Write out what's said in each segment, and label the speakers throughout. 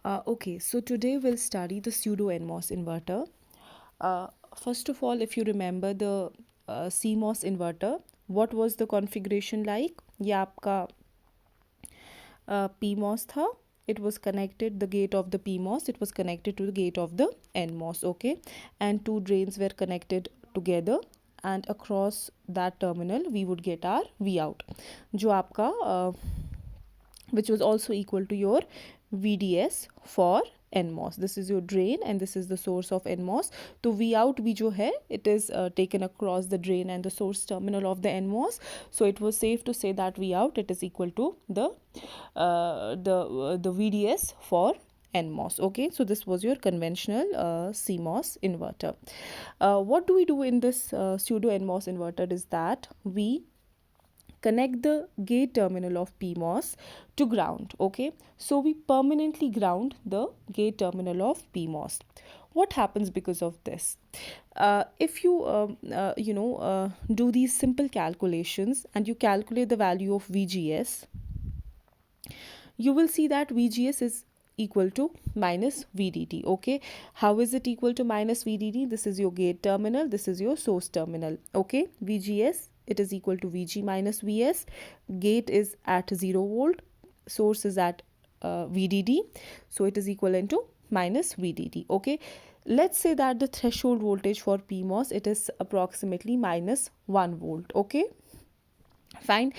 Speaker 1: Okay, so today we'll study the pseudo NMOS inverter. Uh, First of all, if you remember the CMOS inverter, what was the configuration like? ये आपका PMOS था. It was connected, the gate of the PMOS, it was connected to the gate of the NMOS, okay? And two drains were connected together, and across that terminal we would get our V out, जो आपका which was also equal to your VDS for NMOS. This is your drain and this is the source of NMOS. तो V out भी जो है, it is taken across the drain and the source terminal of the NMOS. So it was safe to say that V out, it is equal to the VDS for NMOS. Okay, so this was your conventional CMOS inverter. What do we do in this pseudo NMOS inverter is that we connect the gate terminal of PMOS to ground. Okay, so we permanently ground the gate terminal of PMOS. What happens because of this? If you do these simple calculations and you calculate the value of VGS, you will see that VGS is equal to minus VDD. Okay, how is it equal to minus VDD? This is your gate terminal, this is your source terminal. Okay, VGS, it is equal to VG minus VS. Gate is at 0 volt, source is at VDD, so it is equivalent to minus VDD. Okay, let's say that the threshold voltage for PMOS, it is approximately minus 1 volt. Okay, fine.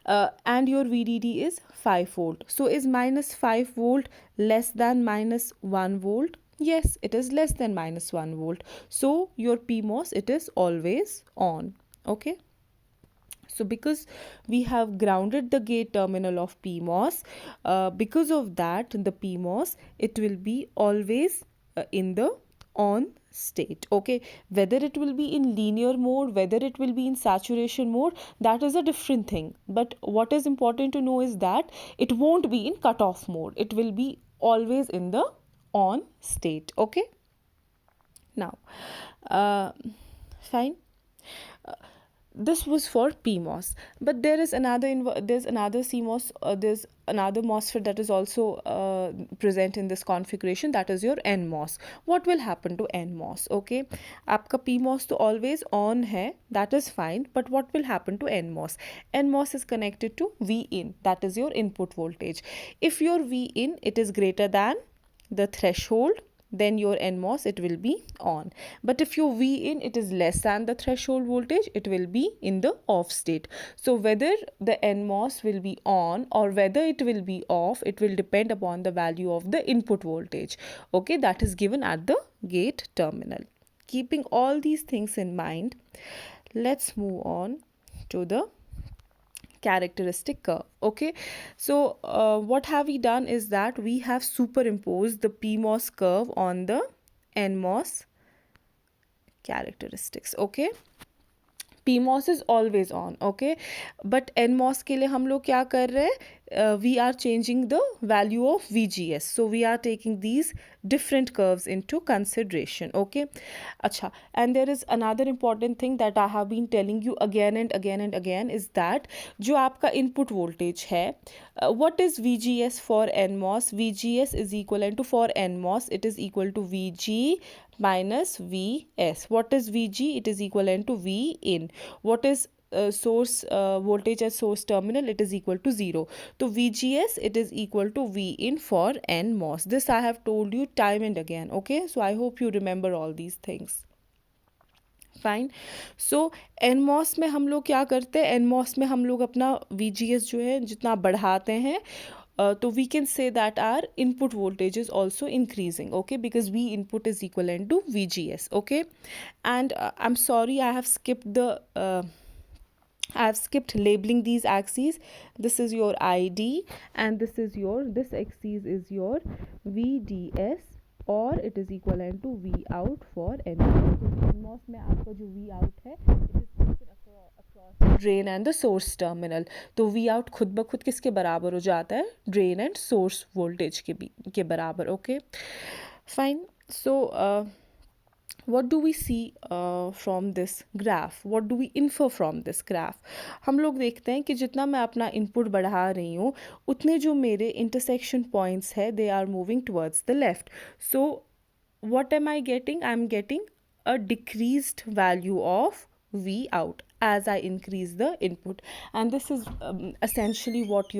Speaker 1: And your VDD is 5 volt. So is minus 5 volt less than minus 1 volt? Yes, it is less than minus 1 volt. So your PMOS, it is always on. Okay, so because we have grounded the gate terminal of PMOS, because of that the PMOS, it will be always in the on state. Okay, whether it will be in linear mode, whether it will be in saturation mode, that is a different thing. But what is important to know is that it won't be in cutoff mode, it will be always in the on state. Okay, now fine. This was for PMOS, but there is there's another CMOS, there's another MOSFET that is also present in this configuration, that is your NMOS. What will happen to NMOS? Okay, आपका PMOS तो always on है, that is fine, but what will happen to NMOS? NMOS is connected to V in, that is your input voltage. If your V in, it is greater than the threshold, then your NMOS, it will be on. But if your V in, it is less than the threshold voltage, it will be in the off state. So whether the NMOS will be on or whether it will be off, it will depend upon the value of the input voltage. Okay, that is given at the gate terminal. Keeping all these things in mind, let's move on to the characteristic curve. Okay, so what have we done is that we have superimposed the PMOS curve on the NMOS characteristics. Okay, PMOS is always on. Okay, but NMOS के लिए हम लोग क्या कर रहे हैं? We are changing the value of VGS, so we are taking these different curves into consideration. Okay, अच्छा, and there is another important thing that I have been telling you again and again and again is that जो आपका input voltage है, what is VGS for NMOS? VGS is equivalent to, for NMOS, it is equal to VG minus Vs. What is Vg? It is equivalent to V in. What is source voltage at source terminal? It is equal to 0. So VGS, it is equal to V in for NMOS. This I have told you time and again. Okay, so I hope you remember all these things. Fine. So NMOS में हम लोग क्या करते हैं? NMOS में हम लोग अपना VGS जो है जितना बढ़ाते हैं, तो we can say that our input voltage is also increasing. Okay, because V input is equivalent to VGS. Okay, and I'm sorry, I have skipped labeling these axes. This is your ID and this axis is your VDS, और it is equivalent to V out for NMOS. तो NMOS में आपका जो V out है, it is taken across the drain and the source terminal. तो V out खुद ब खुद किसके बराबर हो जाता है? ड्रेन एंड सोर्स वोल्टेज के बराबर. Okay, fine. So what do we see from this graph, what do we infer from this graph? हम लोग देखते हैं कि जितना मैं अपना इनपुट बढ़ा रही हूँ उतने जो मेरे इंटरसेक्शन पॉइंट्स है they are moving towards the left. So what am I getting? I'm getting a decreased value of V out as I increase the input, and this is essentially what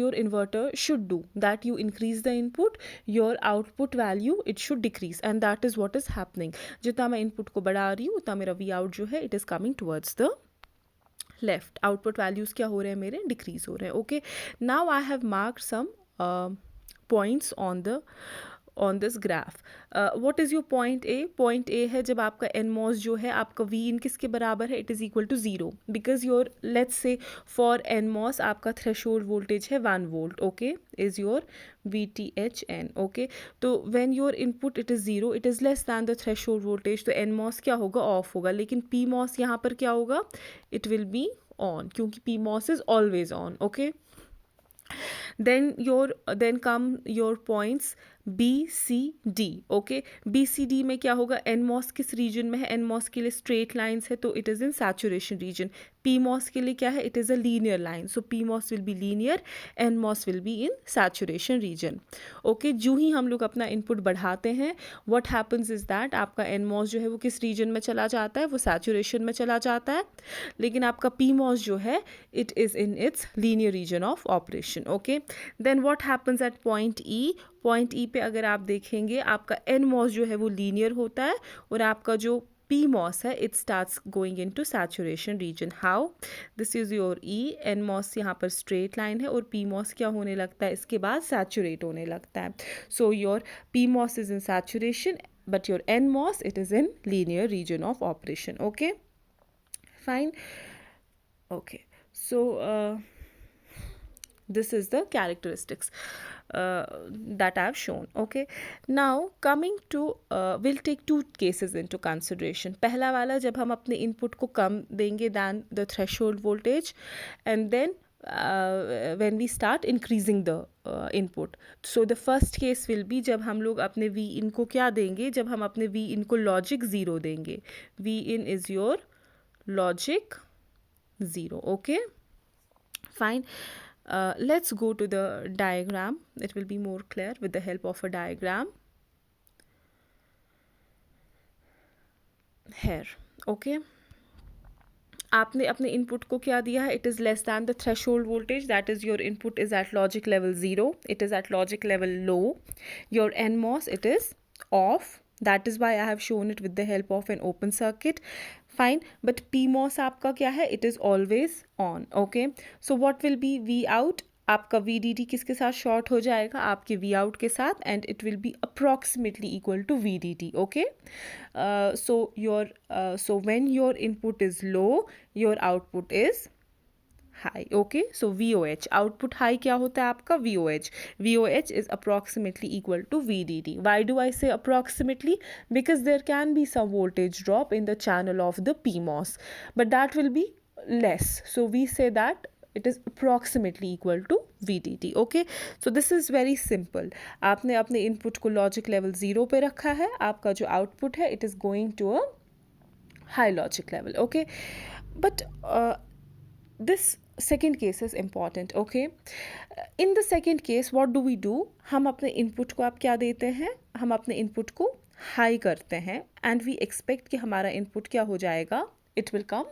Speaker 1: your inverter should do, that you increase the input, your output value it should decrease, and that is what is happening. जितना मैं input को बढ़ा रही हूँ उतना मेरा V out जो है it is coming towards the left. Output values क्या हो रहे हैं मेरे decrease हो रहे हैं. Okay, now I have marked some points on this graph. What is your point A? Point A है जब आपका NMOS जो है आपका V in किसके बराबर है, it is equal to 0, because your let's say for NMOS आपका threshold voltage है 1 volt, okay, is your VTHN. okay, तो when your input it is 0, it is less than the threshold voltage, तो NMOS क्या होगा, off होगा. लेकिन PMOS यहाँ पर क्या होगा, it will be on, क्योंकि PMOS is always on. okay, then come your points B C D. okay, B C D में क्या होगा, NMOS किस रीजन में है, NMOS के लिए स्ट्रेट लाइन्स है तो it is in saturation region. PMOS के लिए क्या है, it is a linear line, so PMOS will be linear, NMOS will be in saturation region. Okay, जो ही हम लोग अपना इनपुट बढ़ाते हैं व्हाट हैपन्स इज़ दैट आपका NMOS जो है वो किस रीजन में चला जाता है, वो सैचुरेशन में चला जाता है. लेकिन आपका PMOS जो है it is in its linear region of operation. Okay, then what happens at point E. Point E पे अगर आप देखेंगे आपका NMOS जो है वो लीनियर होता है और आपका जो PMOS है it starts going into saturation region. How, this is your E. NMOS यहाँ पर स्ट्रेट लाइन है और PMOS क्या होने लगता है, इसके बाद सैचुरेट होने लगता है. So your PMOS is in saturation but your NMOS it is in linear region of operation. okay, fine. okay, so this is the characteristics that I have shown. okay, now coming to we'll take two cases into consideration. पहला वाला जब हम अपने input को कम देंगे than the threshold voltage, and then when we start increasing the input. so the first case will be जब हम लोग अपने V in को क्या देंगे, जब हम अपने V in को logic 0 देंगे. V in is your logic 0. okay, fine. Let's go to the diagram. It will be more clear with the help of a diagram here. okay, आपने अपने इनपुट को क्या दिया है, it is less than the threshold voltage, that is your input is at logic level 0, it is at logic level low. Your NMOS it is off, that is why I have shown it with the help of an open circuit. fine, but PMOS आपका क्या है, it is always on. okay, so what will be V out, आपका VDD किसके साथ short हो जाएगा, आपके V out के साथ, and it will be approximately equal to VDD. okay, so when your input is low your output is high. okay, so VOH, output high क्या होता है आपका, VOH is approximately equal to VDD. why do I say approximately, because there can be some voltage drop in the channel of the PMOS but that will be less, so we say that it is approximately equal to VDD. okay, so this is very simple. आपने अपने input को logic level 0 पे रखा है, आपका जो output है it is going to a high logic level. okay, but this second case is important. okay, in the second case what do we do, हम अपने input को आप क्या देते हैं, हम अपने input को high करते हैं and we expect कि हमारा input क्या हो जाएगा, it will come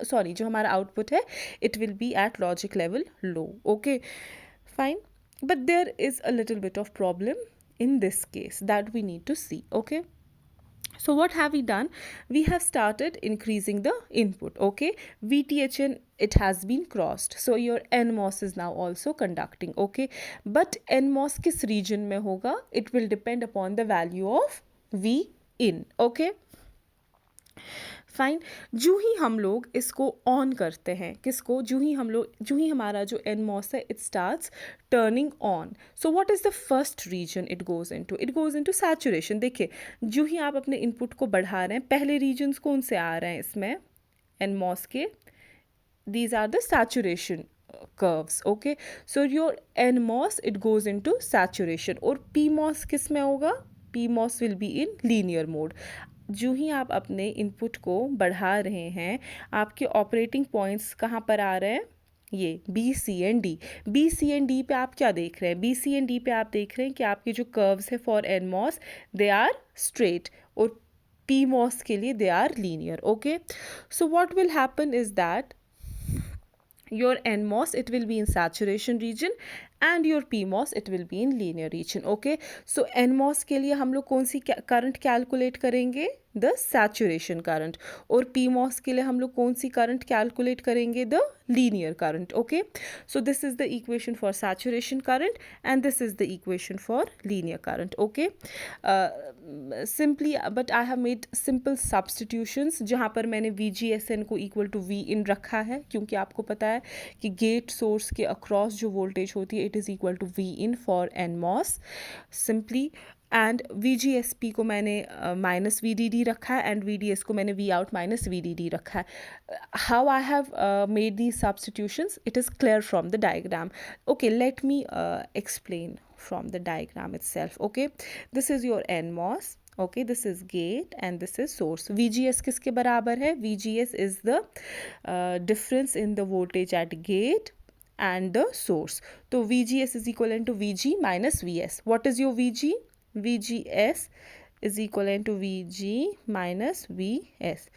Speaker 1: sorry जो हमारा output है it will be at logic level low. okay, fine, but there is a little bit of problem in this case that we need to see. okay, so what have we done, we have started increasing the input. okay, VTHN it has been crossed, so your NMOS is now also conducting. okay, but NMOS किस region में होगा, it will depend upon the value of V in. okay, fine, जो ही हम लोग इसको on करते हैं, किसको, जो ही हमारा जो NMOS है it starts turning on. So what is the first region it goes into saturation. देखिए जो ही आप अपने इनपुट को बढ़ा रहे हैं, पहले रीजन्स कौन से आ रहे हैं इसमें NMOS के, these are the saturation curves. okay, so your NMOS it goes into saturation और PMOS किस में होगा, PMOS will be in linear mode. जो ही आप अपने इनपुट को बढ़ा रहे हैं, आपके ऑपरेटिंग पॉइंट्स कहाँ पर आ रहे हैं, ये B C and D. B C and D पे आप क्या देख रहे हैं, बी सी एंड डी पे आप देख रहे हैं कि आपके जो कर्व्स है for NMOS they are straight, और PMOS के लिए they are linear. Okay, so what will happen is that your NMOS it will be in saturation region and your PMOS it will be in linear region. Okay, so NMOS के लिए हम लोग कौन सी current calculate करेंगे, the saturation current, और PMOS के लिए हम लोग कौन सी करंट कैलकुलेट करेंगे, the linear current. Okay, so this is the equation for saturation current and this is the equation for linear current. Okay, simply but I have made simple substitutions जहाँ पर मैंने VGSN को equal to V in रखा है, क्योंकि आपको पता है कि गेट सोर्स के अक्रॉस जो वोल्टेज होती है it is equal to V in for NMOS simply, and VGSP को मैंने माइनस VDD रखा है एंड VDS को मैंने V out माइनस VDD रखा है. How I have made the substitutions, it is clear from the diagram. Okay, let me explain from the diagram itself. Okay, this is your NMOS. Okay, this is gate and this is source. VGS किसके बराबर है, VGS is the difference in the voltage at gate and the source. तो VGS is equivalent to VG minus VS. What is your VG? VGS is equivalent to VG minus VS.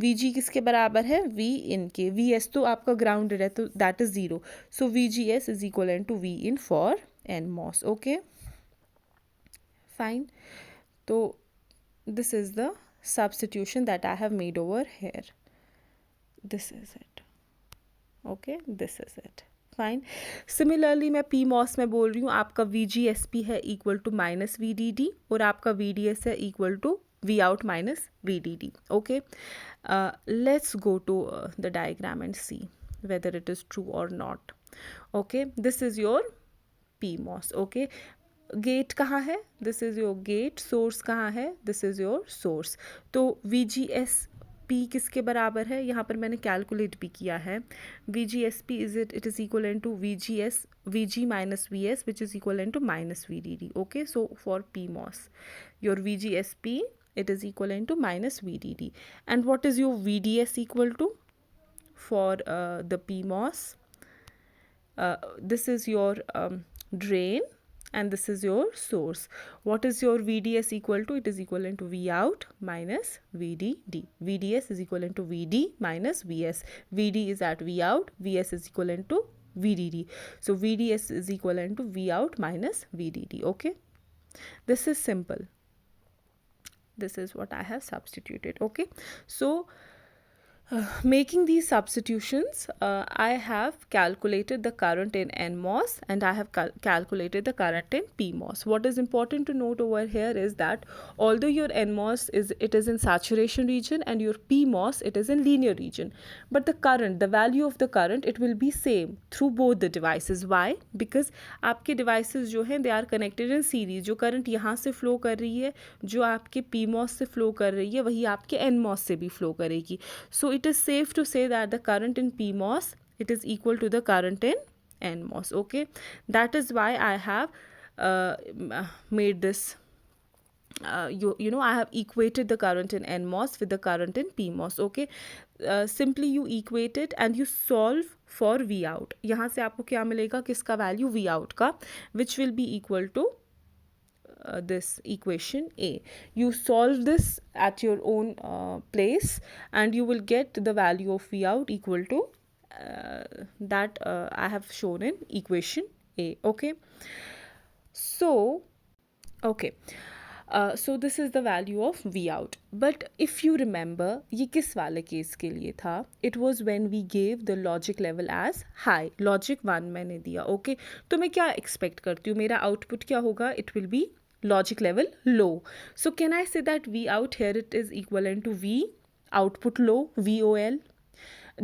Speaker 1: VG किसके बराबर है, V in के. VS तो आपका grounded है तो that is 0. So VGS is equivalent to V in for NMOS. Okay, fine. So this is the substitution that I have made over here. This is it. Okay, this is it. Fine. Similarly मैं PMOS में बोल रही हूँ, आपका VGSP है equal to minus VDD और आपका VDS है equal to V out minus VDD. Okay, let's go to the diagram and see whether it is true or not. Okay, this is your PMOS. Okay, gate कहाँ है, this is your gate. Source कहाँ है, this is your source. तो VGSP किसके बराबर है, यहाँ पर मैंने कैलकुलेट भी किया है. VGSP it is equal to VG minus VS which is equal to minus VDD. Okay, so for PMOS your VGSP it is equal to minus VDD. And what is your VDS equal to for the PMOS? This is your drain and this is your source. What is your VDS equal to? It is equal to V out minus VDD. VDS is equal to VD minus VS. VD is at V out, VS is equal to VDD. So VDS is equal to V out minus VDD. Okay, this is simple. This is what I have substituted. Okay, so making these substitutions, I have calculated the current in NMOS and I have calculated the current in PMOS. What is important to note over here is that although your NMOS is in saturation region and your PMOS it is in linear region, but the current, the value of the current, it will be same through both the devices. Why? Because आपके devices जो हैं they are connected in series. जो current यहाँ से flow कर रही है, जो आपके PMOS से flow कर रही है, वही आपके NMOS से भी flow करेगी. So it is safe to say that the current in PMOS it is equal to the current in NMOS. Okay, that is why I have made this you know I have equated the current in NMOS with the current in PMOS. Okay, simply you equate it and you solve for V out. यहाँ से आपको क्या मिलेगा, किसका value, V out का, which will be equal to this equation A. You solve this at your own place and you will get the value of V out equal to that I have shown in equation A. Okay, so okay, so this is the value of V out. But if you remember, ये किस वाले case के लिए था, it was when we gave the logic level as high. Logic 1 मैंने दिया. Okay, तो मैं क्या expect करती हूँ, मेरा output क्या होगा, it will be logic level low. So can I say that V out here it is equivalent to V output low, VOL?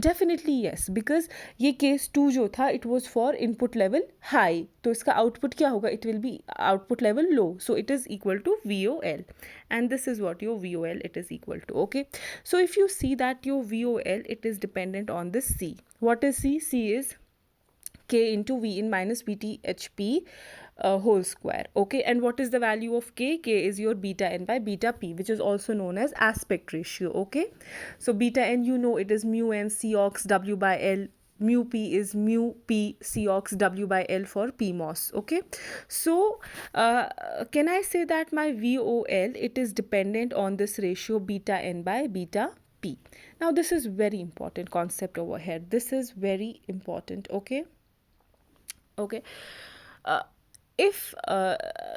Speaker 1: Definitely yes, because ये case 2 जो था it was for input level high, तो इसका output क्या होगा, it will be output level low, so it is equal to VOL, and this is what your VOL it is equal to. Okay, so if you see that your VOL it is dependent on this C. What is C? C is K into V in minus VT HP whole square. Okay, and what is the value of k? K is your beta n by beta p, which is also known as aspect ratio. Okay, so beta n, you know, it is mu n cox w by l. Mu p is mu p cox w by l for PMOS. Okay, so can I say that my VOL, it is dependent on this ratio beta n by beta p? Now this is very important concept over here. This is very important. Okay, okay. uh, if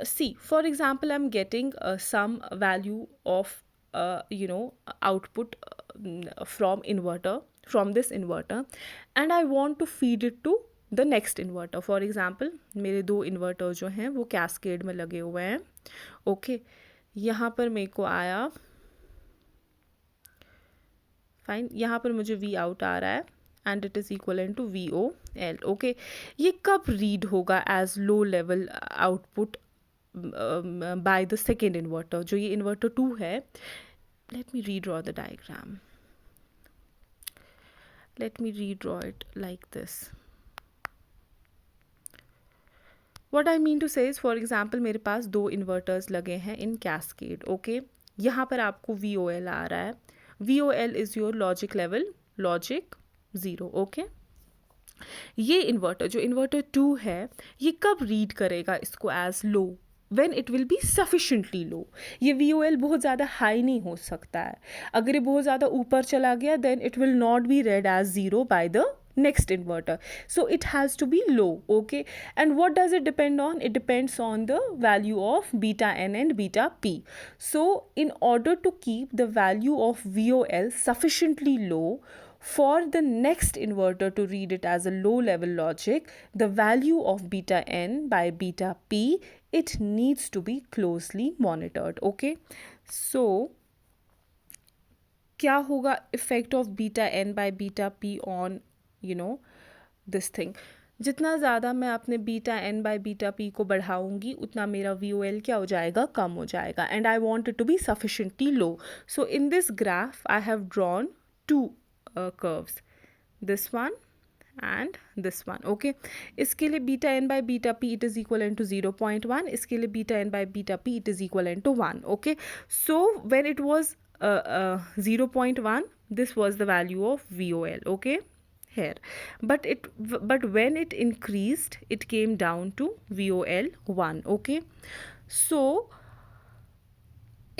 Speaker 1: see, for example, I'm getting some value of output from inverter, from this inverter, and I want to feed it to the next inverter. For example, मेरे दो inverter जो हैं वो cascade में लगे हुए हैं. Okay, यहाँ पर मेरे को आया फाइन, यहाँ पर मुझे वी आउट आ रहा है and it is equal to V O L. Okay, ये कब रीड होगा as low level output by the second inverter? जो ये इन्वर्टर 2 है, let me redraw the diagram. Let me redraw it like this. What I mean to say is, for example, मेरे पास दो inverters लगे हैं इन कैस्केड. ओके, यहाँ पर आपको VOL आ रहा है. VOL is your logic level, logic 0. Okay, ये इन्वर्टर, जो इन्वर्टर 2 है, ये कब रीड करेगा इसको as low? when it will be sufficiently low. ये VOL बहुत ज़्यादा हाई नहीं हो सकता है. अगर ये बहुत ज़्यादा ऊपर चला गया, then it will not be read as 0 by the next inverter. So it has to be low. Okay, and what does it depend on? It depends on the value of beta n and beta p. So in order to keep the value of VOL sufficiently low for the next inverter to read it as a low level logic, the value of beta n by beta p, it needs to be closely monitored. Okay, so क्या होगा effect of beta n by beta p on this thing? जितना ज़्यादा मैं अपने beta N by beta P को बढ़ाऊंगी, उतना मेरा VOL क्या हो जाएगा? कम हो जाएगा. And I want it to be sufficiently low. So in this graph I have drawn two curves, this one and this one. Okay, इसके लिए beta n by beta p it is equivalent to 0.1. इसके लिए beta n by beta p it is equivalent to 1. Okay, so when it was 0.1, this was the value of VOL. Okay, here, but when it increased, it came down to VOL 1. Okay, so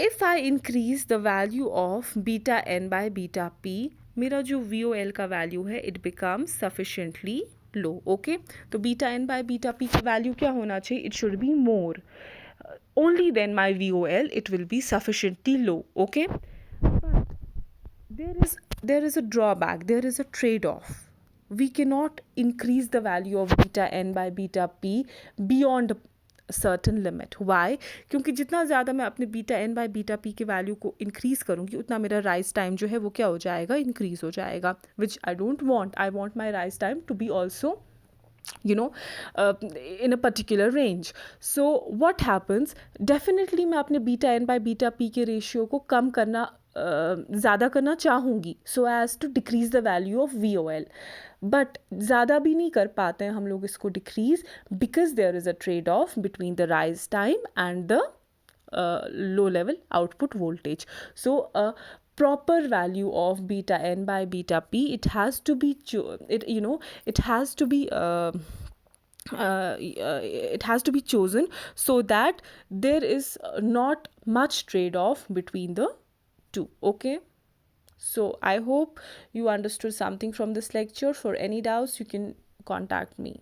Speaker 1: if I increase the value of beta n by beta p, मेरा जो VOL का value है, it becomes sufficiently low. Okay, तो beta N by beta P का value क्या होना चाहिए? It should be more. Only then my VOL it will be sufficiently low. Okay, but there is a drawback, there is a trade-off. We cannot increase the value of beta n by beta p beyond certain limit. Why? क्योंकि जितना ज़्यादा मैं अपने beta N by beta P के value को increase करूँगी, उतना मेरा राइज टाइम जो है वो क्या हो जाएगा? इंक्रीज़ हो जाएगा, which I don't want. I want my rise time to be also in a particular range. So what happens? Definitely मैं अपने beta N by beta P के रेशियो को कम करना, ज़्यादा करना चाहूँगी, so as to decrease the value of VOL. But ज़्यादा भी नहीं कर पाते हैं हम लोग इसको decrease, because there is a trade off between the rise time and the low level output voltage. So proper value of beta n by beta p, it has to be it has to be it has to be chosen so that there is not much trade off between the two. Okay, so I hope you understood something from this lecture. For any doubts, you can contact me.